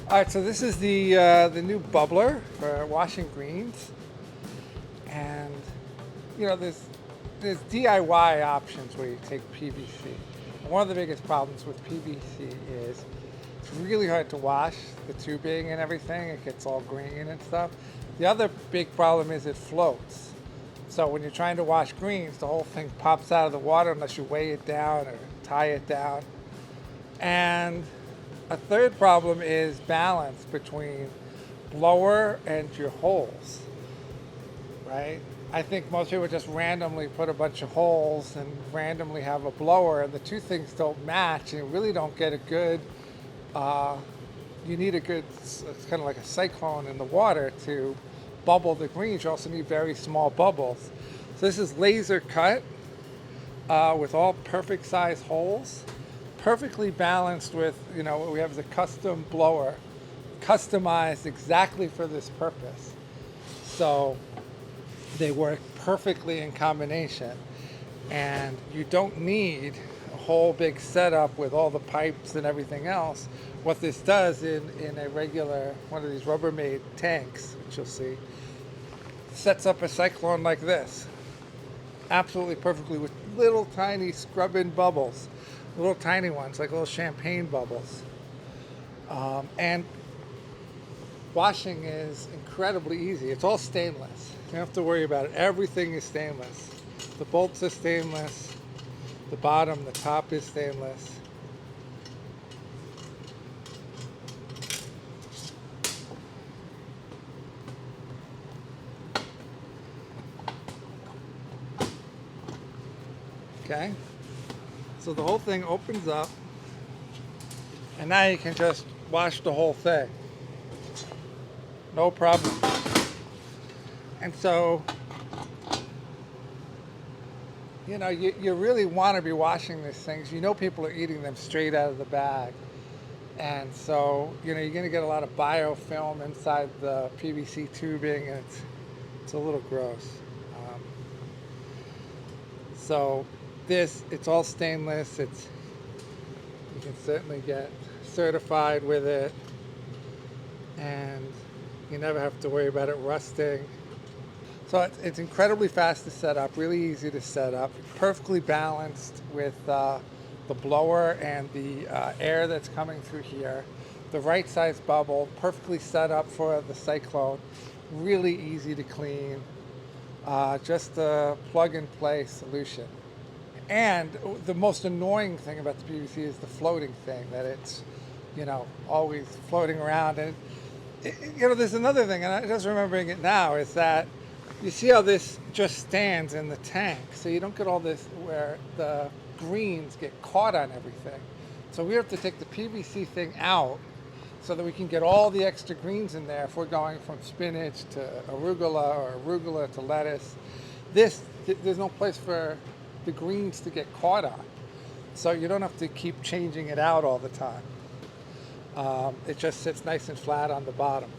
All right, so this is the new bubbler for washing greens, and there's DIY options where you take PVC. One of the biggest problems with PVC is it's really hard to wash the tubing and everything. It gets all green and stuff. The other big problem is it floats. So when you're trying to wash greens, the whole thing pops out of the water unless you weigh it down or tie it down. And a third problem is balance between blower and your holes, right? I think most people just randomly put a bunch of holes and randomly have a blower, and the two things don't match, and you really don't get a good. Uh, you need a good, it's kind of like a cyclone in the water to bubble the greens. You also need very small bubbles. So this is laser cut with all perfect size holes, perfectly balanced with, what we have is a custom blower, customized exactly for this purpose. So they work perfectly in combination. And you don't need a whole big setup with all the pipes and everything else. What this does in a regular, one of these Rubbermaid tanks, which you'll see, sets up a cyclone like this. Absolutely perfectly with little tiny scrub-in bubbles. Little tiny ones, like little champagne bubbles. And washing is incredibly easy. It's all stainless. You don't have to worry about it. Everything is stainless. The bolts are stainless. The bottom, the top is stainless. Okay? So the whole thing opens up, and now you can just wash the whole thing. No problem. And so, you really want to be washing these things. People are eating them straight out of the bag. And so, you're going to get a lot of biofilm inside the PVC tubing, and it's a little gross. So it's all stainless. You can certainly get certified with it, and you never have to worry about it rusting. So it's incredibly fast to set up, really easy to set up, perfectly balanced with the blower and the air that's coming through here. The right size bubble, perfectly set up for the cyclone, really easy to clean, just a plug and play solution. And the most annoying thing about the PVC is the floating thing, that it's, always floating around. And, there's another thing, and I'm just remembering it now, is that you see how this just stands in the tank. So you don't get all this where the greens get caught on everything. So we have to take the PVC thing out so that we can get all the extra greens in there if we're going from spinach to arugula or arugula to lettuce. There's no place for the greens to get caught on. So you don't have to keep changing it out all the time. It just sits nice and flat on the bottom.